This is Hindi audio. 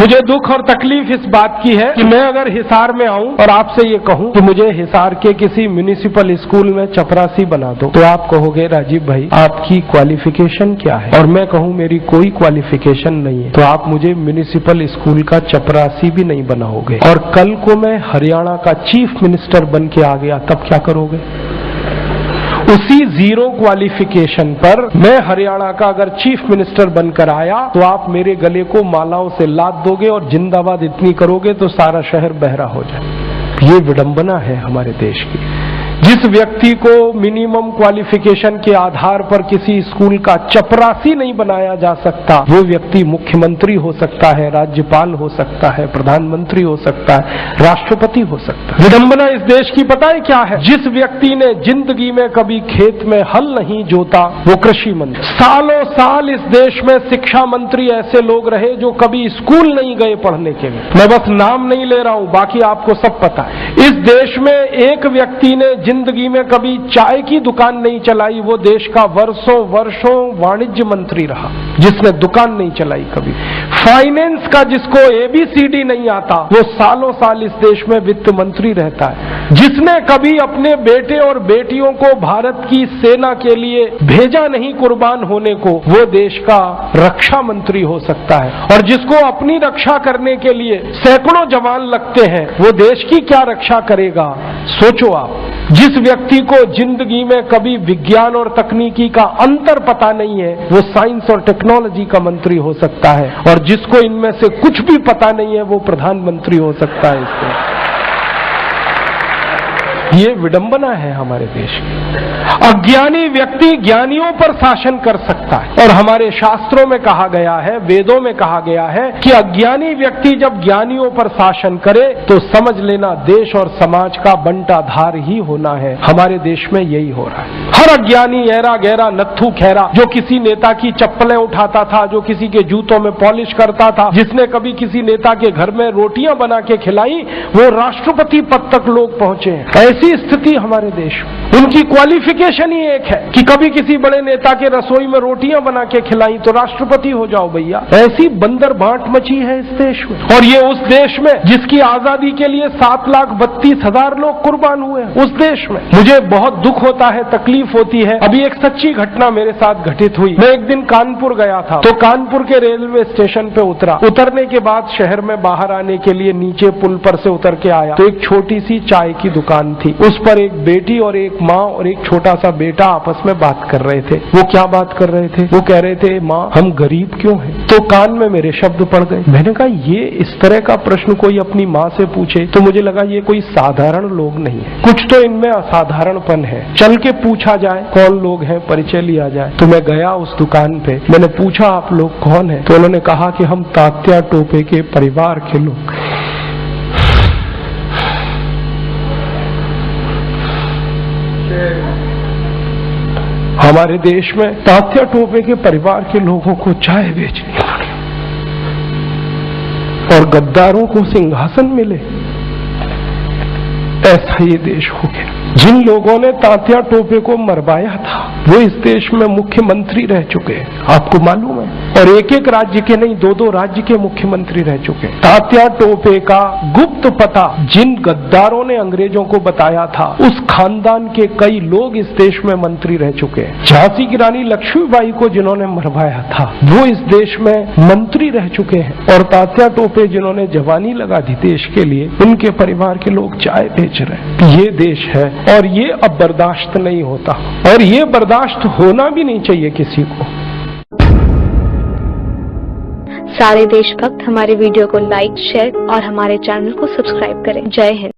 मुझे दुख और तकलीफ इस बात की है कि मैं अगर हिसार में आऊं और आपसे ये कहूं कि मुझे हिसार के किसी म्युनिसिपल स्कूल में चपरासी बना दो, तो आप कहोगे राजीव भाई आपकी क्वालिफिकेशन क्या है, और मैं कहूं मेरी कोई क्वालिफिकेशन नहीं है, तो आप मुझे म्युनिसिपल स्कूल का चपरासी भी नहीं बनाओगे। और कल को मैं हरियाणा का चीफ मिनिस्टर बन के आ गया, तब क्या करोगे? उसी जीरो क्वालिफिकेशन पर मैं हरियाणा का अगर चीफ मिनिस्टर बनकर आया तो आप मेरे गले को मालाओं से लाद दोगे और जिंदाबाद इतनी करोगे तो सारा शहर बहरा हो जाए। ये विडंबना है हमारे देश की। जिस व्यक्ति को मिनिमम क्वालिफिकेशन के आधार पर किसी स्कूल का चपरासी नहीं बनाया जा सकता, वो व्यक्ति मुख्यमंत्री हो सकता है, राज्यपाल हो सकता है, प्रधानमंत्री हो सकता है, राष्ट्रपति हो सकता है। विडंबना इस देश की पता है क्या है? जिस व्यक्ति ने जिंदगी में कभी खेत में हल नहीं जोता वो कृषि मंत्री। सालों साल इस देश में शिक्षा मंत्री ऐसे लोग रहे जो कभी स्कूल नहीं गए पढ़ने के लिए। मैं बस नाम नहीं ले रहा हूं, बाकी आपको सब पता है। इस देश में एक व्यक्ति ने जिंदगी में कभी चाय की दुकान नहीं चलाई, वो देश का वर्षों वर्षों वाणिज्य मंत्री रहा जिसने दुकान नहीं चलाई कभी। फाइनेंस का जिसको ABCD नहीं आता वो सालों साल इस देश में वित्त मंत्री रहता है। जिसने कभी अपने बेटे और बेटियों को भारत की सेना के लिए भेजा नहीं कुर्बान होने को, वो देश का रक्षा मंत्री हो सकता है। और जिसको अपनी रक्षा करने के लिए सैकड़ों जवान लगते हैं वो देश की क्या रक्षा करेगा? सोचो आप। जिस व्यक्ति को जिंदगी में कभी विज्ञान और तकनीकी का अंतर पता नहीं है वो साइंस और टेक्नोलॉजी का मंत्री हो सकता है, और जिसको इनमें से कुछ भी पता नहीं है वो प्रधानमंत्री हो सकता है। इससे ये विडंबना है हमारे देश की। अज्ञानी व्यक्ति ज्ञानियों पर शासन कर सकता है, और हमारे शास्त्रों में कहा गया है, वेदों में कहा गया है कि अज्ञानी व्यक्ति जब ज्ञानियों पर शासन करे तो समझ लेना देश और समाज का बंटाधार ही होना है। हमारे देश में यही हो रहा है। हर अज्ञानी ऐरा गहरा नत्थू खैरा जो किसी नेता की चप्पलें उठाता था, जो किसी के जूतों में पॉलिश करता था, जिसने कभी किसी नेता के घर में रोटियां बना के खिलाई, वो राष्ट्रपति पद तक लोग पहुंचे हैं। ऐसी स्थिति हमारे देश में। उनकी क्वालिफिकेशन ही एक है कि कभी किसी बड़े नेता के रसोई में रोटियां बना के खिलाई तो राष्ट्रपति हो जाओ भैया। ऐसी बंदर बांट मची है इस देश में। और ये उस देश में जिसकी आजादी के लिए 7,32,000 लोग कुर्बान हुए हैं, उस देश में। मुझे बहुत दुख होता है, तकलीफ होती है। अभी एक सच्ची घटना मेरे साथ घटित हुई। मैं एक दिन कानपुर गया था, तो कानपुर के रेलवे स्टेशन पे उतरा। उतरने के बाद शहर में बाहर आने के लिए नीचे पुल पर से उतर के आया तो एक छोटी सी चाय की दुकान थी। उस पर एक बेटी और एक माँ और एक छोटा सा बेटा आपस में बात कर रहे थे। वो क्या बात कर रहे थे? वो कह रहे थे, माँ हम गरीब क्यों हैं? तो कान में मेरे शब्द पड़ गए। मैंने कहा ये इस तरह का प्रश्न कोई अपनी माँ से पूछे तो मुझे लगा ये कोई साधारण लोग नहीं है, कुछ तो इनमें असाधारणपन है। चल के पूछा जाए कौन लोग हैं, परिचय लिया जाए। तो मैं गया उस दुकान पे, मैंने पूछा आप लोग कौन है? तो उन्होंने कहा कि हम तात्या टोपे के परिवार के लोग। हमारे देश में तात्या टोपे के परिवार के लोगों को चाय बेचनी पड़ी और गद्दारों को सिंहासन मिले। ऐसा ये देश हो गया। जिन लोगों ने तात्या टोपे को मरवाया था वो इस देश में मुख्यमंत्री रह चुके हैं, आपको मालूम है। और एक एक राज्य के नहीं, 2-2 राज्य के मुख्यमंत्री रह चुके हैं। तात्या टोपे का गुप्त पता जिन गद्दारों ने अंग्रेजों को बताया था, उस खानदान के कई लोग इस देश में मंत्री रह चुके हैं। झांसी की रानी लक्ष्मीबाई को जिन्होंने मरवाया था वो इस देश में मंत्री रह चुके हैं। और तात्या टोपे जिन्होंने जवानी लगा दी देश के लिए, उनके परिवार के लोग चाय बेच रहे हैं। ये देश है और ये अब बर्दाश्त नहीं होता, और ये बर्दाश्त होना भी नहीं चाहिए किसी को। सारे देशभक्त हमारे वीडियो को लाइक, शेयर और हमारे चैनल को सब्सक्राइब करें। जय हिंद।